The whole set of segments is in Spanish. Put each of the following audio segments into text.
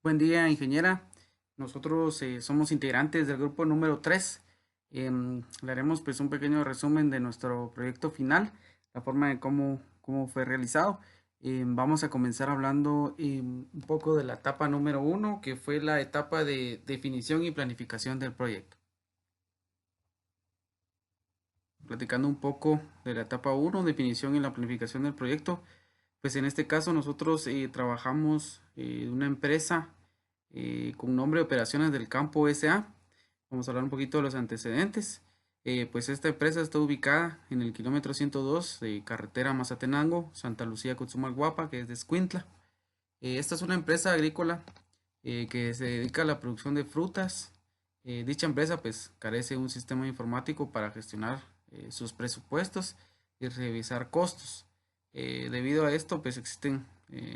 Buen día, ingeniera. Nosotros somos integrantes del grupo número 3. Le haremos pues un pequeño resumen de nuestro proyecto final, la forma de cómo fue realizado. Vamos a comenzar hablando un poco de la etapa número 1, que fue la etapa de definición y planificación del proyecto. Platicando un poco de la etapa 1, definición y la planificación del proyecto, pues en este caso nosotros trabajamos en una empresa con nombre Operaciones del Campo S.A. Vamos a hablar un poquito de los antecedentes. Pues esta empresa está ubicada en el kilómetro 102 de carretera Mazatenango, Santa Lucía, Cotzumalguapa, que es de Escuintla. Esta es una empresa agrícola que se dedica a la producción de frutas. Dicha empresa pues carece de un sistema informático para gestionar sus presupuestos y revisar costos. Debido a esto pues existen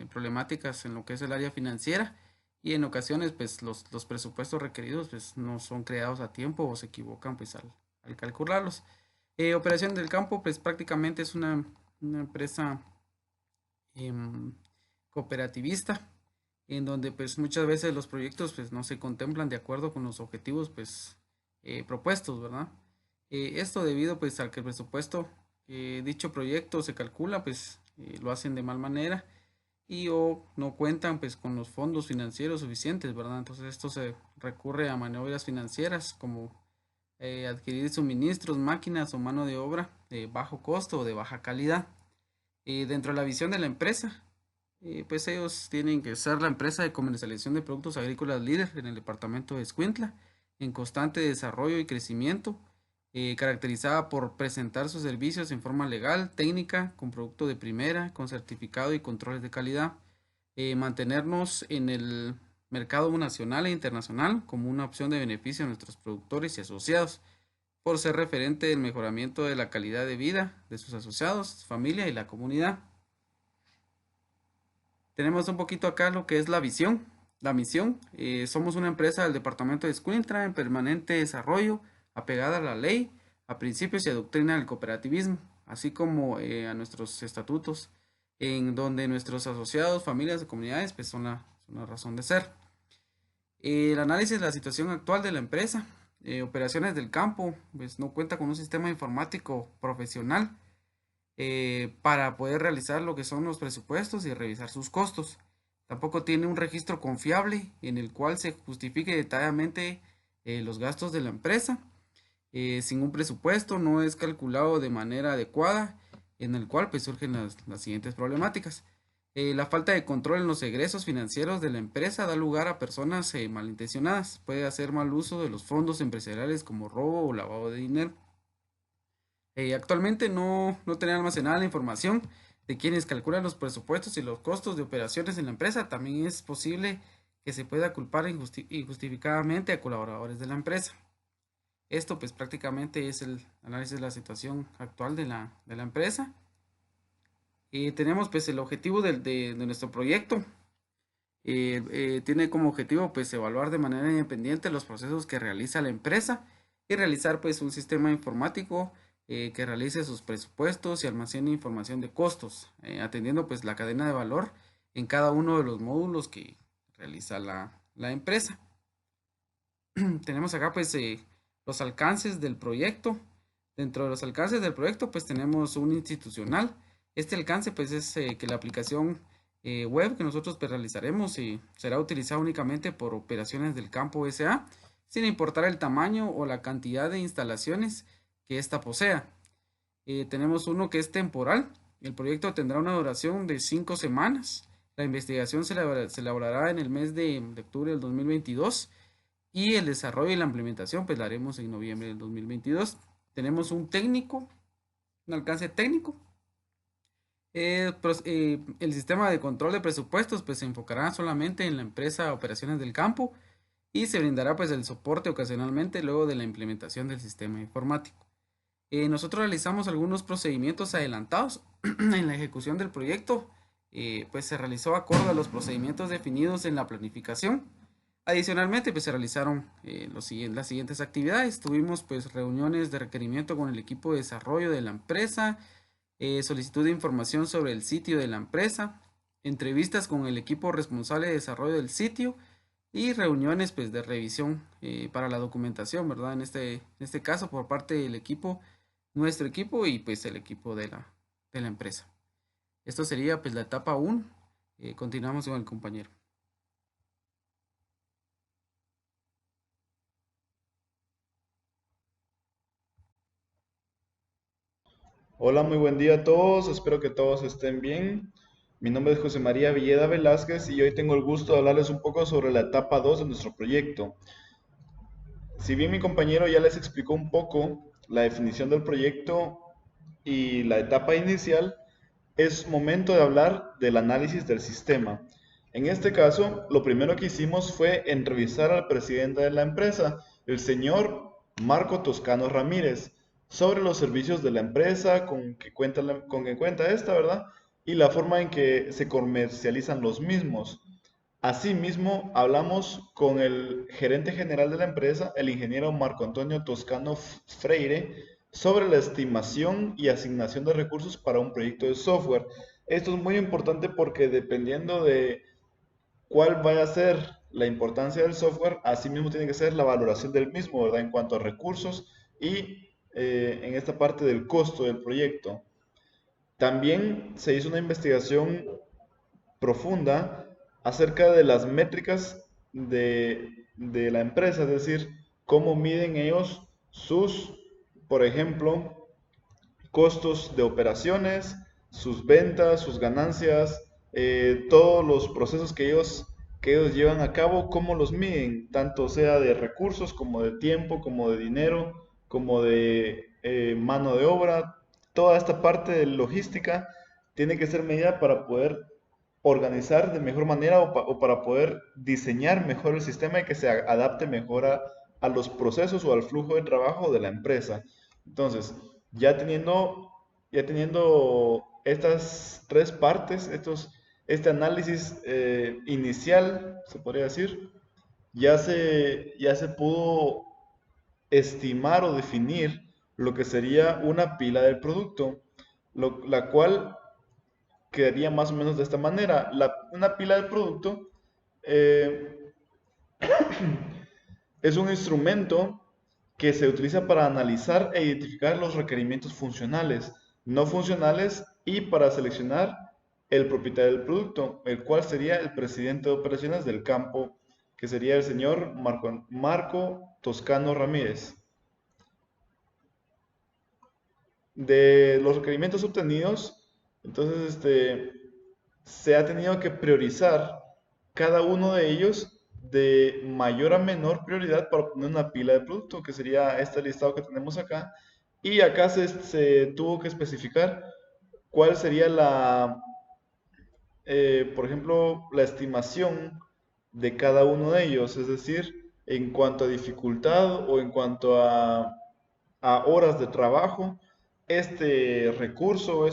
problemáticas en lo que es el área financiera y en ocasiones pues los presupuestos requeridos pues no son creados a tiempo o se equivocan pues al calcularlos. Operación del Campo pues prácticamente es una empresa em, cooperativista en donde pues muchas veces los proyectos pues no se contemplan de acuerdo con los objetivos pues propuestos, ¿verdad? Esto debido pues al que el presupuesto dicho proyecto se calcula pues lo hacen de mal manera y o no cuentan pues con los fondos financieros suficientes, ¿verdad? Entonces esto se recurre a maniobras financieras como adquirir suministros, máquinas o mano de obra de bajo costo o de baja calidad. Dentro de la visión de la empresa, pues ellos tienen que ser la empresa de comercialización de productos agrícolas líder en el departamento de Escuintla, en constante desarrollo y crecimiento, caracterizada por presentar sus servicios en forma legal, técnica, con producto de primera, con certificado y controles de calidad, mantenernos en el mercado nacional e internacional como una opción de beneficio a nuestros productores y asociados, por ser referente del mejoramiento de la calidad de vida de sus asociados, familia y la comunidad. Tenemos un poquito acá lo que es la visión, la misión. Somos una empresa del departamento de Escuintla en permanente desarrollo, apegada a la ley, a principios y a doctrina del cooperativismo, así como a nuestros estatutos, en donde nuestros asociados, familias y comunidades pues son la razón de ser. El análisis de la situación actual de la empresa. Operaciones del campo, pues no cuenta con un sistema informático profesional para poder realizar lo que son los presupuestos y revisar sus costos. Tampoco tiene un registro confiable en el cual se justifique detalladamente los gastos de la empresa. Sin un presupuesto no es calculado de manera adecuada, en el cual pues surgen las siguientes problemáticas. La falta de control en los egresos financieros de la empresa da lugar a personas malintencionadas. Puede hacer mal uso de los fondos empresariales como robo o lavado de dinero. Actualmente no tener almacenada la información de quienes calculan los presupuestos y los costos de operaciones en la empresa. También es posible que se pueda culpar injustificadamente a colaboradores de la empresa. Esto pues prácticamente es el análisis de la situación actual de la empresa. Tenemos pues el objetivo de nuestro proyecto. Tiene como objetivo pues evaluar de manera independiente los procesos que realiza la empresa y realizar pues un sistema informático que realice sus presupuestos y almacene información de costos, atendiendo pues la cadena de valor en cada uno de los módulos que realiza la empresa. Tenemos acá pues los alcances del proyecto. Dentro de los alcances del proyecto pues tenemos un institucional. Este alcance pues es que la aplicación web que nosotros pues, realizaremos será utilizada únicamente por operaciones del campo SA, sin importar el tamaño o la cantidad de instalaciones que ésta posea. Tenemos uno que es temporal. El proyecto tendrá una duración de 5 semanas. La investigación se elaborará en el mes de octubre del 2022 y el desarrollo y la implementación pues la haremos en noviembre del 2022. Tenemos un técnico, un alcance técnico. El sistema de control de presupuestos pues se enfocará solamente en la empresa Operaciones del Campo y se brindará pues el soporte ocasionalmente luego de la implementación del sistema informático. Nosotros realizamos algunos procedimientos adelantados en la ejecución del proyecto, pues se realizó acorde a los procedimientos definidos en la planificación. Adicionalmente, pues se realizaron las siguientes actividades. Tuvimos pues reuniones de requerimiento con el equipo de desarrollo de la empresa, solicitud de información sobre el sitio de la empresa, entrevistas con el equipo responsable de desarrollo del sitio, y reuniones pues de revisión para la documentación, ¿verdad? En este caso por parte del equipo, nuestro equipo y pues el equipo de la empresa. Esto sería pues la etapa 1. Continuamos con el compañero. Hola, muy buen día a todos, espero que todos estén bien. Mi nombre es José María Villeda Velázquez y hoy tengo el gusto de hablarles un poco sobre la etapa 2 de nuestro proyecto. Si bien mi compañero ya les explicó un poco la definición del proyecto y la etapa inicial, es momento de hablar del análisis del sistema. En este caso, lo primero que hicimos fue entrevistar al presidente de la empresa, el señor Marco Toscano Ramírez, sobre los servicios de la empresa, con que cuenta esta, ¿verdad? Y la forma en que se comercializan los mismos. Asimismo, hablamos con el gerente general de la empresa, el ingeniero Marco Antonio Toscano Freire, sobre la estimación y asignación de recursos para un proyecto de software. Esto es muy importante porque dependiendo de cuál vaya a ser la importancia del software, asimismo tiene que ser la valoración del mismo, ¿verdad? En cuanto a recursos y en esta parte del costo del proyecto. También se hizo una investigación profunda acerca de las métricas de la empresa, es decir, cómo miden ellos sus, por ejemplo, costos de operaciones, sus ventas, sus ganancias, todos los procesos que ellos llevan a cabo, cómo los miden, tanto sea de recursos como de tiempo, como de dinero, como de mano de obra. Toda esta parte de logística tiene que ser medida para poder organizar de mejor manera o para poder diseñar mejor el sistema y que se adapte mejor a los procesos o al flujo de trabajo de la empresa. Entonces, ya teniendo, ya teniendo estas tres partes, este análisis inicial, se podría decir, ya se pudo estimar o definir lo que sería una pila del producto, la cual quedaría más o menos de esta manera. Una pila del producto eh, es un instrumento que se utiliza para analizar e identificar los requerimientos funcionales, no funcionales y para seleccionar el propietario del producto, el cual sería el presidente de operaciones del campo, que sería el señor Marco Toscano Ramírez. De los requerimientos obtenidos, entonces se ha tenido que priorizar cada uno de ellos de mayor a menor prioridad para obtener una pila de producto, que sería este listado que tenemos acá. Y acá se tuvo que especificar cuál sería por ejemplo, la estimación de cada uno de ellos, es decir, en cuanto a dificultad o en cuanto a horas de trabajo, este recurso,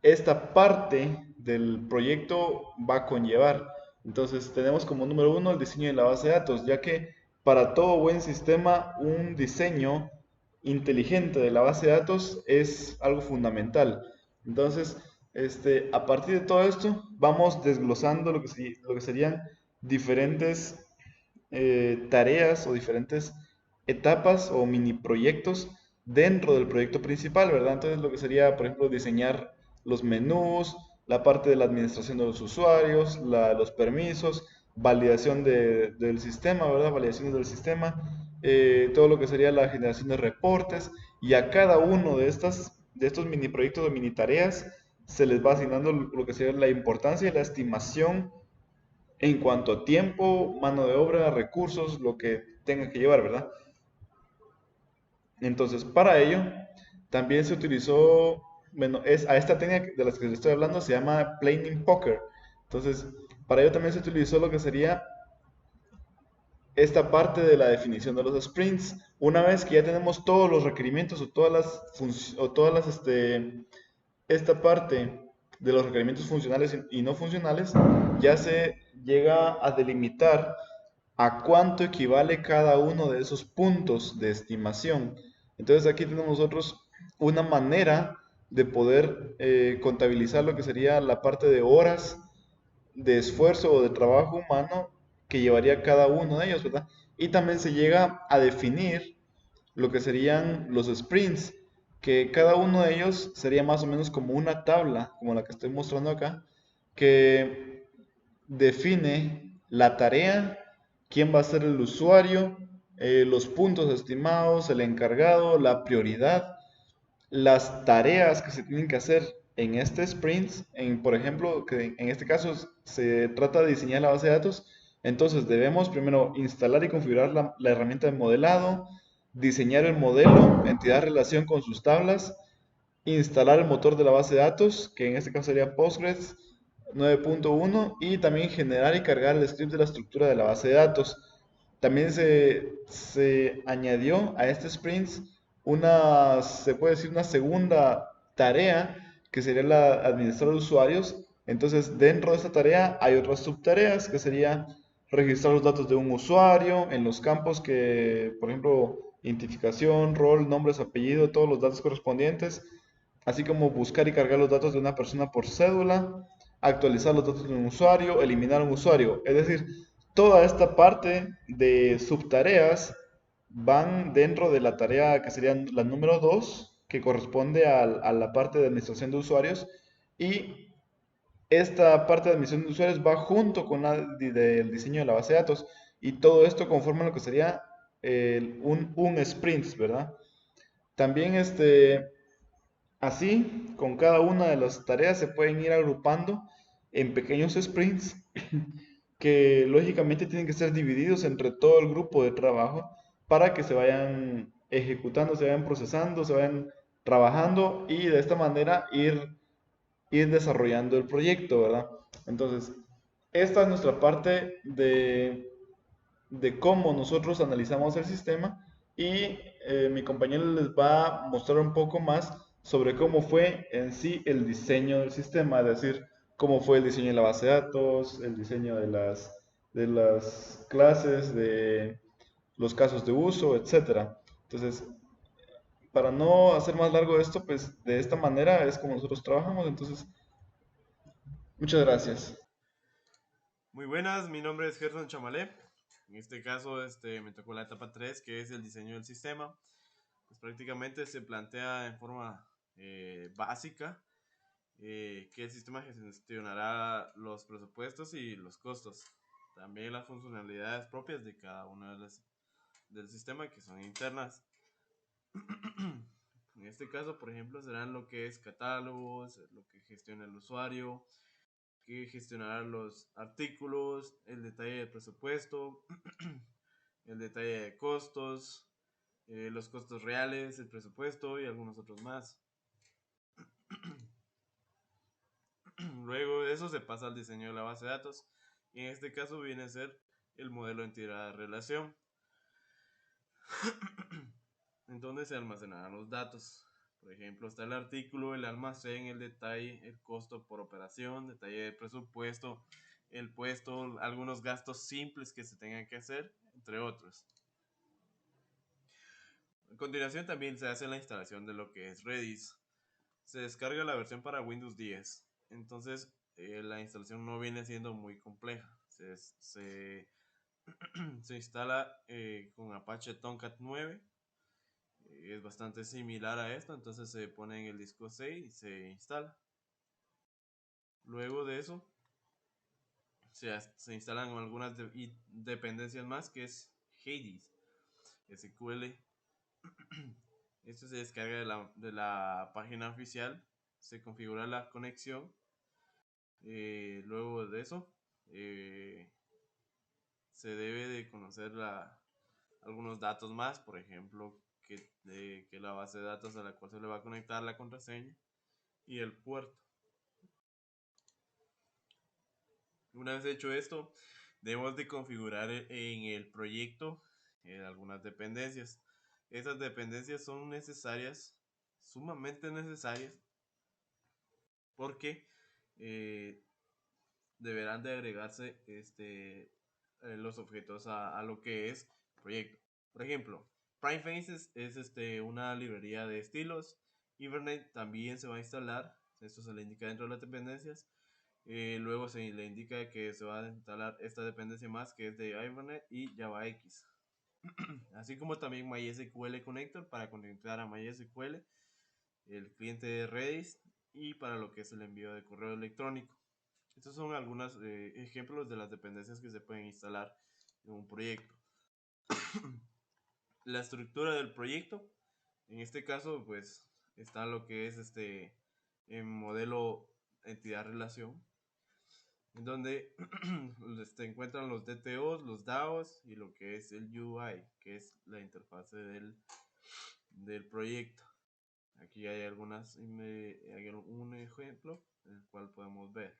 esta parte del proyecto va a conllevar. Entonces tenemos como número uno el diseño de la base de datos, ya que para todo buen sistema un diseño inteligente de la base de datos es algo fundamental. Entonces, a partir de todo esto, vamos desglosando lo que serían diferentes tareas o diferentes etapas o mini proyectos dentro del proyecto principal, ¿verdad? Entonces lo que sería, por ejemplo, diseñar los menús, la parte de la administración de los usuarios, los permisos, validación del sistema, ¿verdad? Validaciones del sistema, todo lo que sería la generación de reportes y a cada uno de estos mini proyectos o mini tareas se les va asignando lo que sería la importancia y la estimación en cuanto a tiempo, mano de obra, recursos, lo que tenga que llevar, ¿verdad? Entonces, para ello, también se utilizó, bueno, a esta técnica de las que les estoy hablando se llama Planning Poker. Entonces, para ello también se utilizó lo que sería esta parte de la definición de los sprints. Una vez que ya tenemos todos los requerimientos o todas las, esta parte de los requerimientos funcionales y no funcionales, ya se llega a delimitar a cuánto equivale cada uno de esos puntos de estimación. Entonces aquí tenemos nosotros una manera de poder contabilizar lo que sería la parte de horas de esfuerzo o de trabajo humano que llevaría cada uno de ellos, ¿verdad? Y también se llega a definir lo que serían los sprints, que cada uno de ellos sería más o menos como una tabla, como la que estoy mostrando acá, que define la tarea, quién va a ser el usuario, los puntos estimados, el encargado, la prioridad, las tareas que se tienen que hacer en este sprint, por ejemplo, que en este caso se trata de diseñar la base de datos, entonces debemos primero instalar y configurar la herramienta de modelado, diseñar el modelo, entidad relación con sus tablas, instalar el motor de la base de datos, que en este caso sería Postgres 9.1, y también generar y cargar el script de la estructura de la base de datos. También se añadió a este sprint se puede decir, una segunda tarea, que sería la administrar usuarios. Entonces, dentro de esta tarea hay otras subtareas, que sería registrar los datos de un usuario en los campos que, por ejemplo, identificación, rol, nombres, apellido, todos los datos correspondientes, así como buscar y cargar los datos de una persona por cédula, actualizar los datos de un usuario, eliminar un usuario. Es decir, toda esta parte de subtareas van dentro de la tarea que sería la número 2, que corresponde a la parte de administración de usuarios, y esta parte de administración de usuarios va junto con la del diseño de la base de datos, y todo esto conforma lo que sería un sprint, ¿verdad? También así, con cada una de las tareas se pueden ir agrupando en pequeños sprints que lógicamente tienen que ser divididos entre todo el grupo de trabajo para que se vayan ejecutando, se vayan procesando, se vayan trabajando y de esta manera ir desarrollando el proyecto, ¿verdad? Entonces, esta es nuestra parte de cómo nosotros analizamos el sistema, y mi compañero les va a mostrar un poco más sobre cómo fue en sí el diseño del sistema, es decir, cómo fue el diseño de la base de datos, el diseño de las clases, de los casos de uso, etcétera. Entonces, para no hacer más largo esto, pues de esta manera es como nosotros trabajamos. Entonces, muchas gracias. Muy buenas, mi nombre es Gerson Chamalé. En este caso, me tocó la etapa 3, que es el diseño del sistema. Pues prácticamente se plantea en forma básica que el sistema gestionará los presupuestos y los costos. También las funcionalidades propias de cada una del sistema, que son internas. En este caso, por ejemplo, serán lo que es catálogos, lo que gestiona el usuario, que gestionará los artículos, el detalle del presupuesto, el detalle de costos, los costos reales, el presupuesto y algunos otros más. Luego de eso se pasa al diseño de la base de datos, y en este caso viene a ser el modelo de entidad de relación, en donde se almacenarán los datos. Por ejemplo, está el artículo, el almacén, el detalle, el costo por operación, detalle de presupuesto, el puesto, algunos gastos simples que se tengan que hacer, entre otros. A continuación también se hace la instalación de lo que es Redis. Se descarga la versión para Windows 10. Entonces la instalación no viene siendo muy compleja. Se instala con Apache Tomcat 9. Es bastante similar a esto, entonces se pone en el disco C y se instala. Luego de eso se instalan algunas dependencias más, que es Hades, SQL. Esto se descarga de la página oficial, se configura la conexión. Luego de eso se debe de conocer algunos datos más, por ejemplo, que la base de datos a la cual se le va a conectar la contraseña y el puerto. Una vez hecho esto, debemos de configurar en el proyecto algunas dependencias. Esas dependencias son necesarias, sumamente necesarias, porque eh, deberán de agregarse los objetos a lo que es el proyecto. Por ejemplo, PrimeFace es una librería de estilos. Hibernate también se va a instalar. Esto se le indica dentro de las dependencias. Luego se le indica que se va a instalar esta dependencia más que es de Hibernate y JavaX. Así como también MySQL Connector para conectar a MySQL, el cliente de Redis y para lo que es el envío de correo electrónico. Estos son algunos ejemplos de las dependencias que se pueden instalar en un proyecto. La estructura del proyecto, en este caso, pues está lo que es en modelo entidad-relación, en donde se encuentran los DTOs, los DAOs y lo que es el UI, que es la interfase del proyecto. Aquí hay hay un ejemplo, el cual podemos ver.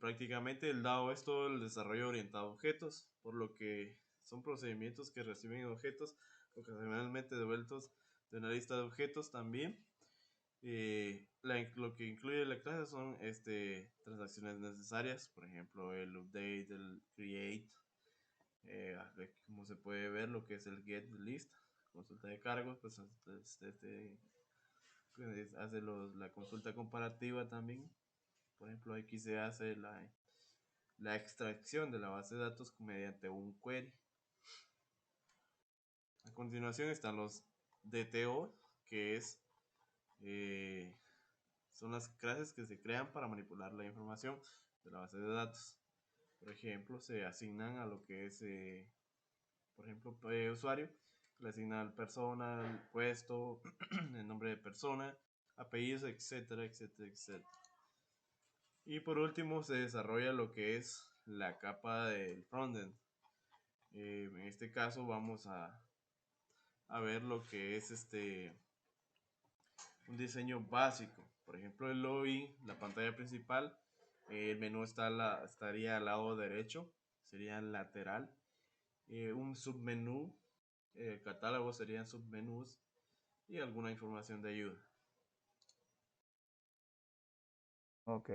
Prácticamente el DAO es todo el desarrollo orientado a objetos, por lo que son procedimientos que reciben objetos ocasionalmente devueltos de una lista de objetos también. Lo que incluye la clase son transacciones necesarias, por ejemplo el update, el create, como se puede ver lo que es el get list, consulta de cargos, pues hace la consulta comparativa también. Por ejemplo, aquí se hace la extracción de la base de datos mediante un query. A continuación están los DTO, que eh, son las clases que se crean para manipular la información de la base de datos. Por ejemplo, se asignan a lo que es, por ejemplo, usuario, le asigna al persona, el puesto, el nombre de persona, apellidos, etcétera, etcétera, etcétera. Y por último se desarrolla lo que es la capa del frontend. En este caso vamos a ver lo que es un diseño básico. Por ejemplo, el login, la pantalla principal, el menú estaría al lado derecho, sería lateral. Un submenú, catálogo serían submenús y alguna información de ayuda. Ok,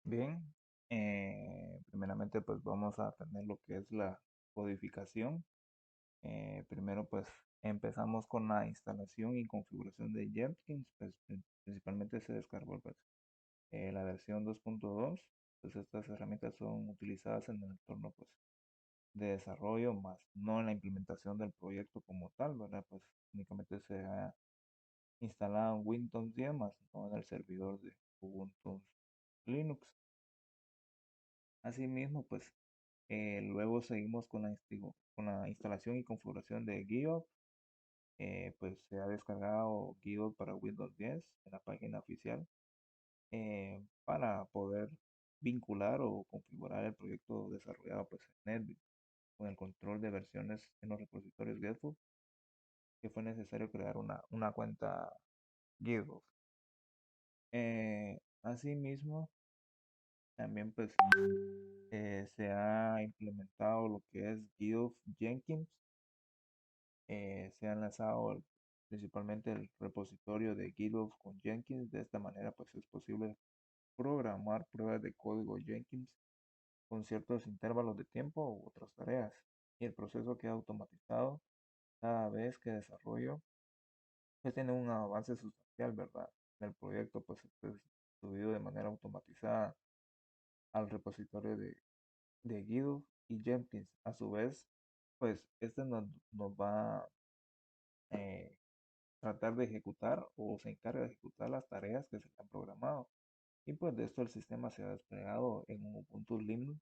bien. Primeramente pues vamos a tener lo que es la codificación. Primero pues empezamos con la instalación y configuración de Jenkins, pues principalmente se descargó pues, la versión 2.2. Pues estas herramientas son utilizadas en el entorno pues de desarrollo, más no en la implementación del proyecto como tal, ¿verdad? Pues únicamente se ha instalado en Windows 10, más no en el servidor de Ubuntu Linux. Asimismo, pues luego seguimos con con la instalación y configuración de GitHub. Pues se ha descargado GitHub para Windows 10 en la página oficial, para poder vincular o configurar el proyecto desarrollado pues en NetBeans con el control de versiones en los repositorios GitHub, que fue necesario crear una cuenta GitHub. Asimismo, también pues se ha implementado lo que es GitHub Jenkins. Se ha enlazado principalmente el repositorio de GitHub con Jenkins. De esta manera pues es posible programar pruebas de código Jenkins con ciertos intervalos de tiempo u otras tareas. Y el proceso queda automatizado cada vez que desarrollo pues tiene un avance sustancial, ¿verdad? El proyecto pues es subido de manera automatizada al repositorio de GitHub y Jenkins. A su vez, pues este nos va a tratar de ejecutar o se encarga de ejecutar las tareas que se han programado. Y pues de esto el sistema se ha desplegado en un Ubuntu Linux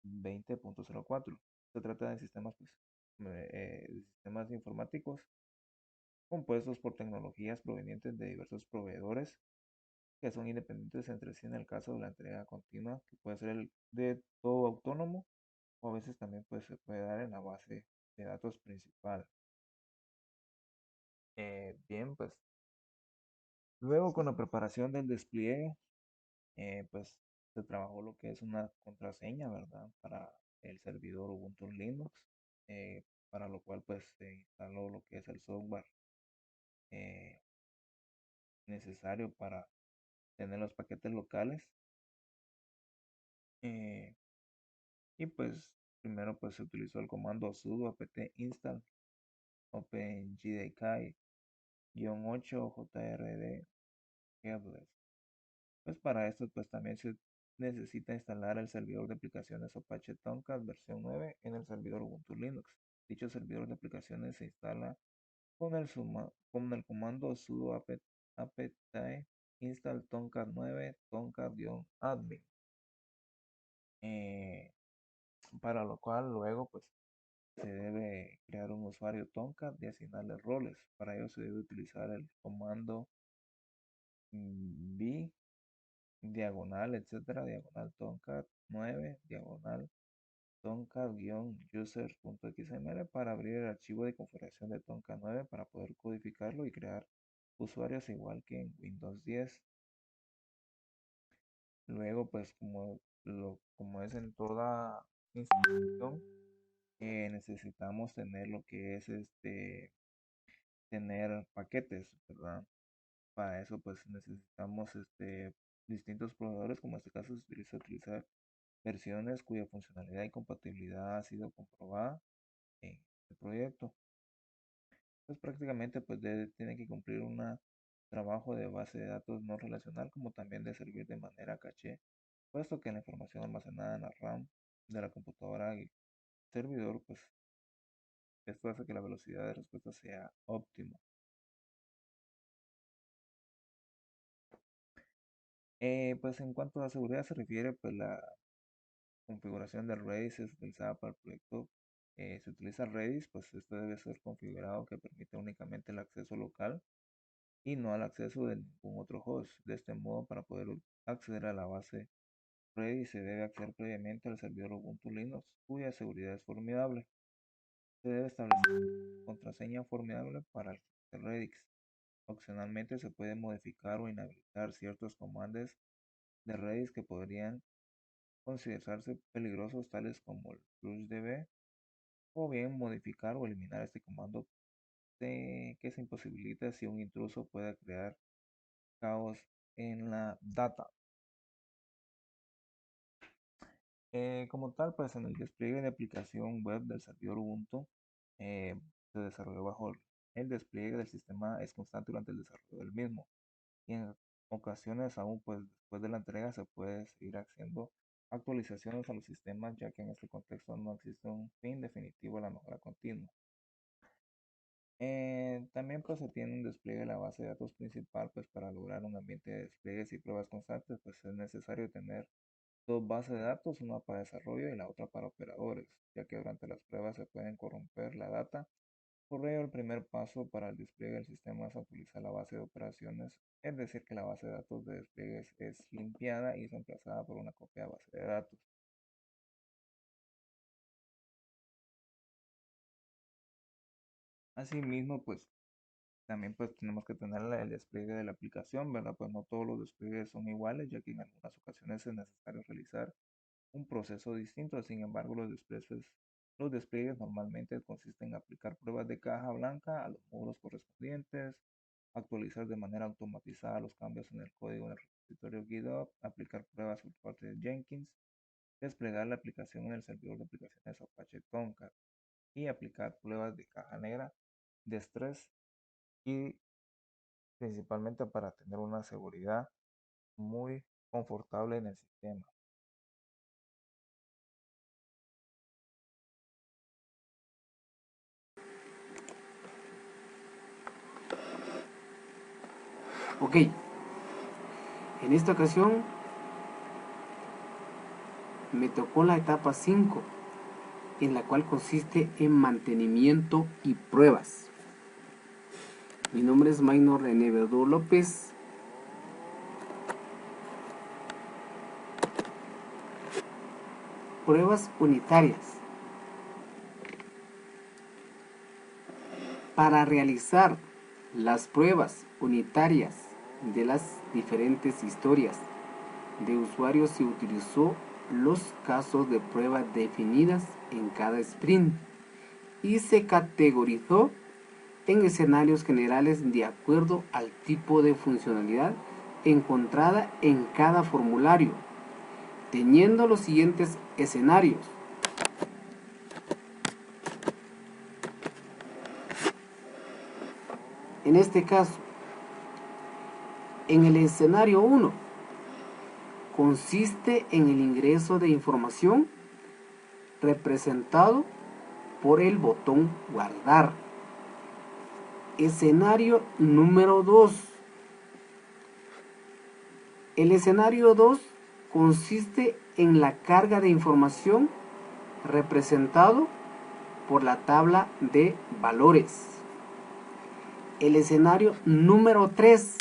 20.04. Se trata de sistemas, pues, de sistemas informáticos compuestos por tecnologías provenientes de diversos proveedores que son independientes entre sí en el caso de la entrega continua, que puede ser el de todo autónomo o a veces también pues, se puede dar en la base de datos principal. Bien, pues luego con la preparación del despliegue, pues se trabajó lo que es una contraseña, ¿verdad? Para el servidor Ubuntu Linux, para lo cual pues se instaló lo que es el software eh, necesario para tener los paquetes locales. eh, y pues primero pues se utilizó el comando sudo apt install OpenJDK-8 JRD Headless. Pues para esto pues también se necesita instalar el servidor de aplicaciones Apache Tomcat versión 9 en el servidor Ubuntu Linux. Dicho servidor de aplicaciones se instala con el comando sudo apt install tomcat 9 tomcat-admin, para lo cual luego pues se debe crear un usuario Tomcat y asignarle roles. Para ello se debe utilizar el comando v diagonal etcétera diagonal tomcat 9 diagonal tomcat-users.xml para abrir el archivo de configuración de Tomcat 9 para poder codificarlo y crear usuarios igual que en Windows 10. Luego, pues como es en toda institución, necesitamos tener lo que es tener paquetes, ¿verdad? Para eso pues necesitamos distintos proveedores, como en este caso se utiliza utilizar versiones cuya funcionalidad y compatibilidad ha sido comprobada en el proyecto. Pues prácticamente pues tiene que cumplir un trabajo de base de datos no relacional, como también de servir de manera caché, puesto que la información almacenada en la RAM de la computadora y servidor, pues esto hace que la velocidad de respuesta sea óptima. Pues en cuanto a seguridad se refiere, pues la configuración de Redis es utilizada para el proyecto. Se utiliza Redis, pues esto debe ser configurado que permite únicamente el acceso local y no al acceso de ningún otro host. De este modo, para poder acceder a la base Redis se debe acceder previamente al servidor Ubuntu Linux, cuya seguridad es formidable. Se debe establecer contraseña formidable para el Redis. Opcionalmente se puede modificar o inhabilitar ciertos comandos de Redis que podrían considerarse peligrosos, tales como el flushdb, o bien modificar o eliminar este comando que se imposibilita si un intruso puede crear caos en la data. Como tal, pues en el despliegue de aplicación web del servidor Ubuntu se desarrolló bajo el despliegue del sistema es constante durante el desarrollo del mismo, y en ocasiones aún pues después de la entrega se puede seguir haciendo actualizaciones a los sistemas, ya que en este contexto no existe un fin definitivo a la mejora continua. También pues se tiene un despliegue de la base de datos principal. Pues para lograr un ambiente de despliegues y pruebas constantes pues es necesario tener dos bases de datos, una para desarrollo y la otra para operadores, ya que durante las pruebas se pueden corromper la data. Por ello, el primer paso para el despliegue del sistema es actualizar la base de operaciones, es decir, que la base de datos de despliegues es limpiada y reemplazada por una copia de base de datos. Asimismo, pues también pues tenemos que tener el despliegue de la aplicación, ¿verdad? Pues no todos los despliegues son iguales, ya que en algunas ocasiones es necesario realizar un proceso distinto. Sin embargo, los despliegues normalmente consisten en aplicar pruebas de caja blanca a los módulos correspondientes, actualizar de manera automatizada los cambios en el código en el repositorio GitHub, aplicar pruebas por parte de Jenkins, desplegar la aplicación en el servidor de aplicaciones Apache Tomcat y aplicar pruebas de caja negra de estrés, y principalmente para tener una seguridad muy confortable en el sistema. Ok, en esta ocasión me tocó la etapa 5, en la cual consiste en mantenimiento y pruebas. Mi nombre es Maynor René Verdú López. Pruebas unitarias. Para realizar las pruebas unitarias de las diferentes historias de usuarios se utilizó los casos de prueba definidas en cada sprint y se categorizó en escenarios generales de acuerdo al tipo de funcionalidad encontrada en cada formulario, teniendo los siguientes escenarios: En este caso, en el escenario 1, consiste en el ingreso de información representado por el botón guardar. Escenario número 2. El escenario 2 consiste en la carga de información representado por la tabla de valores. El escenario número 3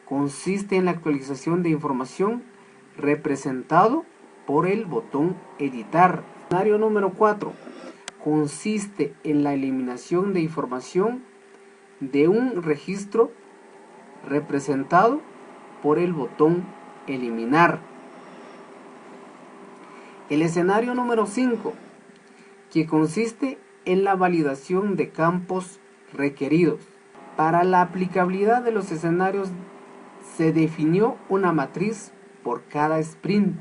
consiste en la actualización de información representado por el botón editar. El escenario número 4 consiste en la eliminación de información de un registro representado por el botón eliminar. El escenario número 5, que consiste en la validación de campos requeridos. Para la aplicabilidad de los escenarios se definió una matriz por cada sprint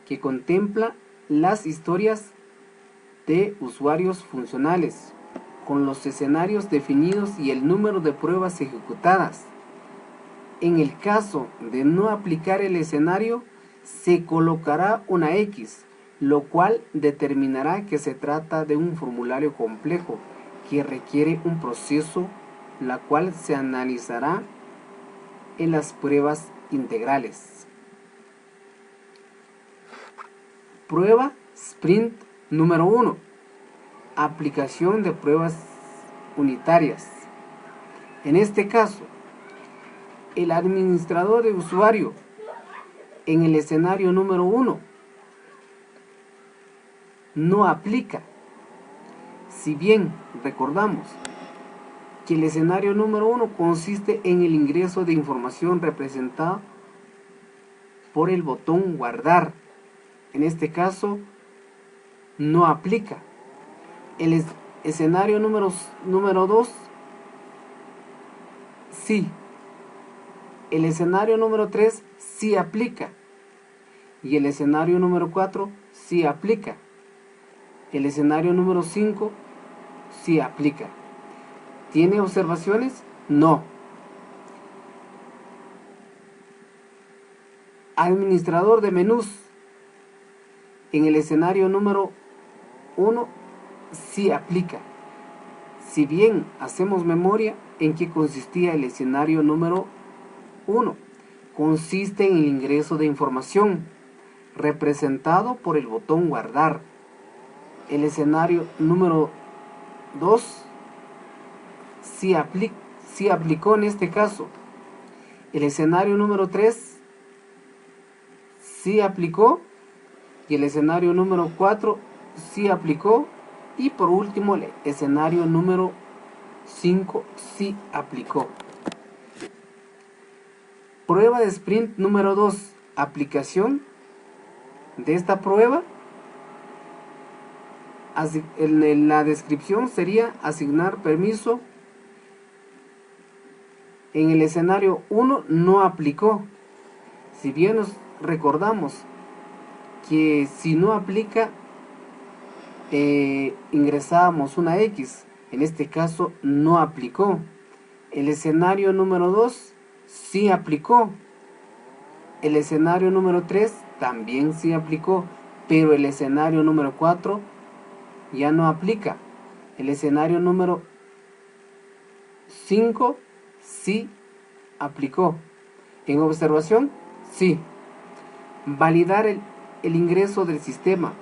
que contempla las historias de usuarios funcionales con los escenarios definidos y el número de pruebas ejecutadas. En el caso de no aplicar el escenario, se colocará una X, lo cual determinará que se trata de un formulario complejo que requiere un proceso, la cual se analizará en las pruebas integrales. Prueba sprint número 1. Aplicación de pruebas unitarias. En este caso, el administrador de usuario en el escenario número 1 no aplica. Si bien recordamos que el escenario número 1 consiste en el ingreso de información representada por el botón guardar. En este caso, no aplica. El escenario número 2, sí. El escenario número 3, sí aplica. Y el escenario número 4, sí aplica. El escenario número 5, sí aplica. ¿Tiene observaciones? No. Administrador de menús. En el escenario número 1, sí aplica. Si bien hacemos memoria en qué consistía el escenario número 1, consiste en el ingreso de información representado por el botón guardar. El escenario número 2 sí aplicó en este caso. El escenario número 3 sí aplicó. Y el escenario número 4 sí aplicó. Y por último, el escenario número 5 sí aplicó. Prueba de sprint número 2. Aplicación de esta prueba. En la descripción sería asignar permiso. En el escenario 1 no aplicó. Si bien nos recordamos que si no aplica, ingresábamos una X. En este caso no aplicó. El escenario número 2 sí aplicó. El escenario número 3 también sí aplicó. Pero el escenario número 4 ya no aplica. El escenario número 5 sí aplicó. En observación, sí. Validar el ingreso del sistema.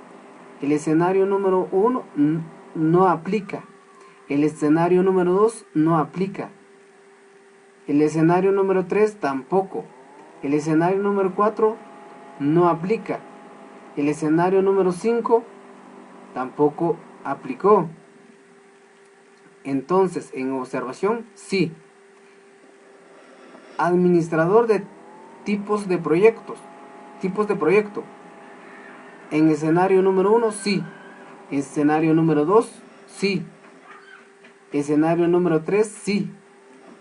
El escenario número 1 no aplica. El escenario número 2 no aplica. El escenario número 3 tampoco. El escenario número 4 no aplica. El escenario número 5 tampoco aplicó. Entonces, en observación, sí. Administrador de tipos de proyectos. Tipos de proyecto. En escenario número 1, sí. Escenario número 2, sí. Escenario número 3, sí.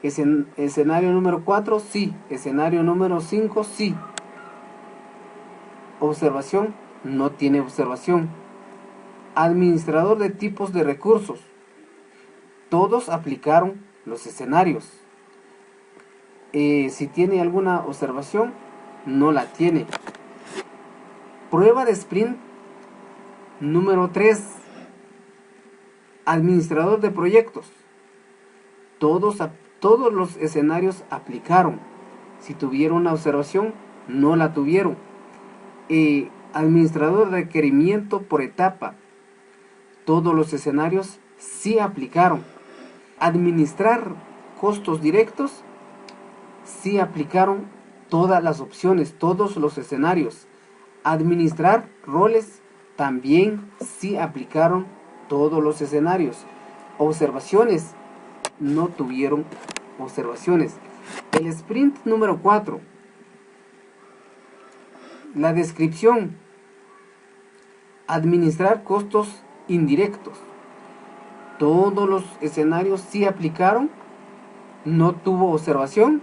Escenario número 4, sí. Escenario número 5, sí. Observación, no tiene observación. Administrador de tipos de recursos. Todos aplicaron los escenarios. Si tiene alguna observación, no la tiene. Prueba de sprint número 3. Administrador de proyectos. Todos los escenarios aplicaron. Si tuvieron una observación, no la tuvieron. Administrador de requerimiento por etapa. Todos los escenarios sí aplicaron. Administrar costos directos, sí aplicaron todas las opciones, todos los escenarios. Administrar roles, también sí aplicaron todos los escenarios. Observaciones, no tuvieron observaciones. El sprint número 4. La descripción. Administrar costos indirectos. Todos los escenarios sí aplicaron, no tuvo observación.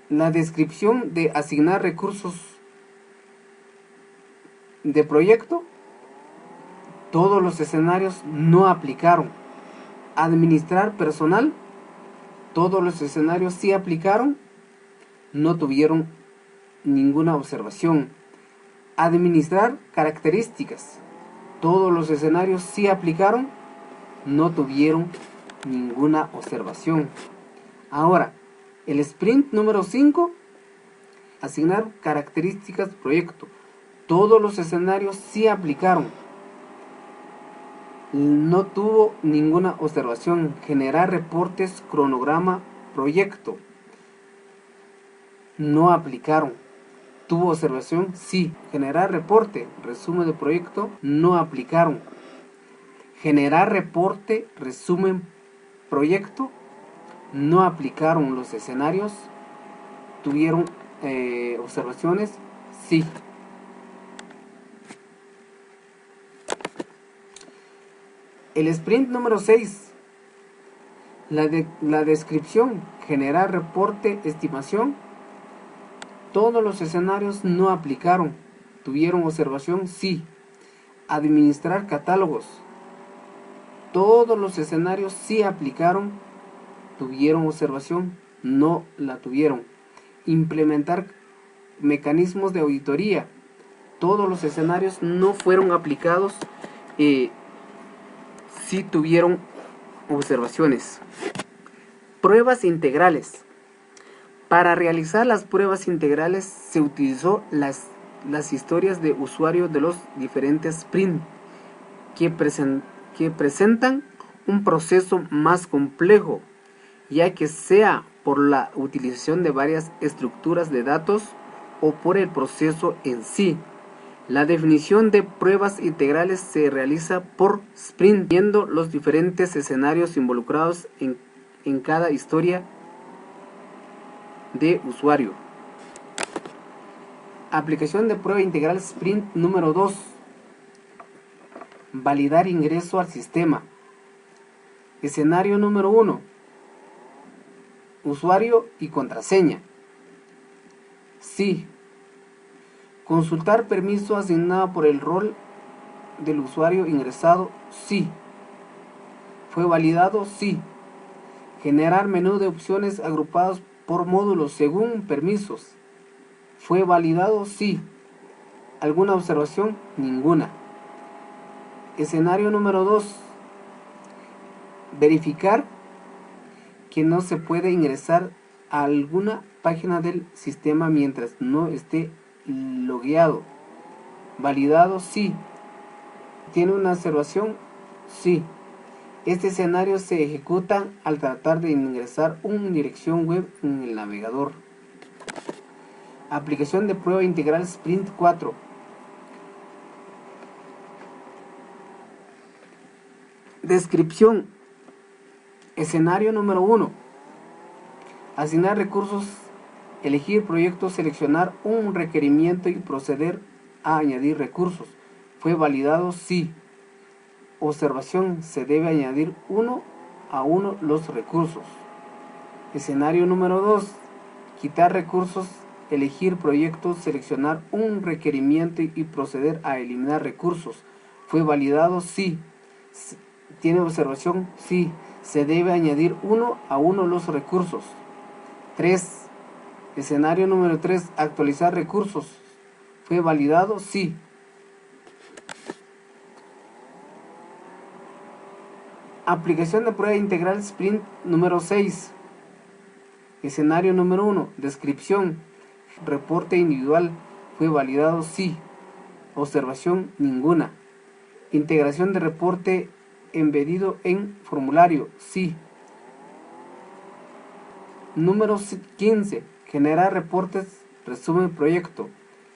La descripción de asignar recursos de proyecto, todos los escenarios no aplicaron. Administrar personal, todos los escenarios sí aplicaron, no tuvieron ninguna observación. Administrar características, todos los escenarios sí aplicaron, no tuvieron ninguna observación. Ahora, el sprint número 5, asignar características proyecto. Todos los escenarios sí aplicaron, no tuvo ninguna observación. Generar reportes, cronograma, proyecto. No aplicaron. ¿Tuvo observación? Sí. Generar reporte, resumen de proyecto, no aplicaron. Generar reporte, resumen, proyecto, no aplicaron los escenarios. ¿Tuvieron observaciones? Sí. El sprint número 6. La descripción, generar reporte, estimación. Todos los escenarios no aplicaron. ¿Tuvieron observación? Sí. Administrar catálogos. Todos los escenarios sí aplicaron. ¿Tuvieron observación? No la tuvieron. Implementar mecanismos de auditoría. Todos los escenarios no fueron aplicados. Sí tuvieron observaciones. Pruebas integrales. Para realizar las pruebas integrales se utilizó las historias de usuario de los diferentes sprint que presentan un proceso más complejo, ya que sea por la utilización de varias estructuras de datos o por el proceso en sí. La definición de pruebas integrales se realiza por sprint, viendo los diferentes escenarios involucrados en cada historia de usuario. Aplicación de prueba integral sprint número 2. Validar ingreso al sistema. Escenario número 1. Usuario y contraseña. Sí. Consultar permiso asignado por el rol del usuario ingresado. Sí. ¿Fue validado? Sí. Generar menú de opciones agrupados por módulos según permisos. ¿Fue validado? Sí. ¿Alguna observación? Ninguna. Escenario número 2. Verificar que no se puede ingresar a alguna página del sistema mientras no esté logueado. ¿Validado? Sí. ¿Tiene una observación? Sí. Este escenario se ejecuta al tratar de ingresar una dirección web en el navegador. Aplicación de prueba integral sprint 4. Descripción. Escenario número 1. Asignar recursos, elegir proyectos, seleccionar un requerimiento y proceder a añadir recursos. ¿Fue validado? Sí. Observación: se debe añadir uno a uno los recursos. Escenario número 2. Quitar recursos, elegir proyectos, seleccionar un requerimiento y proceder a eliminar recursos. ¿Fue validado? Sí. ¿Tiene observación? Sí. Se debe añadir uno a uno los recursos. 3. Escenario número 3, actualizar recursos. ¿Fue validado? Sí. Aplicación de prueba integral sprint número 6. Escenario número 1, descripción. Reporte individual. ¿Fue validado? Sí. Observación, ninguna. Integración de reporte embedido en formulario. Sí. Número 15. Generar reportes. Resumen proyecto.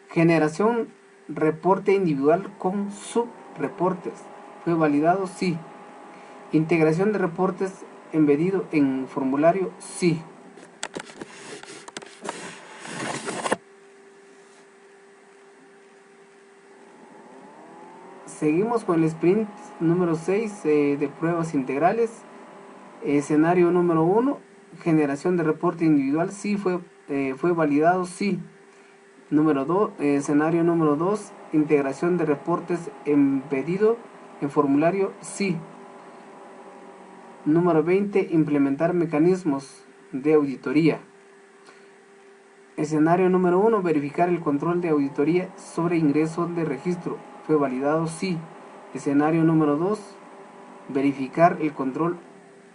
Generación reporte individual con subreportes. ¿Fue validado? Sí. Integración de reportes embedido en formulario. Sí. Seguimos con el sprint número 6 de pruebas integrales. Escenario número 1, generación de reporte individual. Sí, fue validado. Sí. Número 2, escenario número 2, integración de reportes embedido en formulario. Sí. Número 20, implementar mecanismos de auditoría. Escenario número 1, verificar el control de auditoría sobre ingreso de registro. ¿Fue validado? Sí. Escenario número 2, verificar el control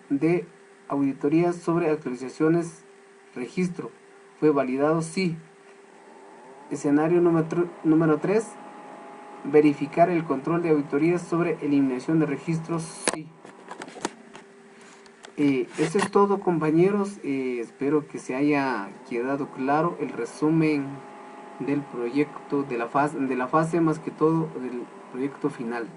de auditoría sobre actualizaciones registro. ¿Fue validado? Sí. Escenario número 3, verificar el control de auditoría sobre eliminación de registros. Sí. Eso es todo, compañeros. Espero que se haya quedado claro el resumen del proyecto, de la fase más que todo del proyecto final.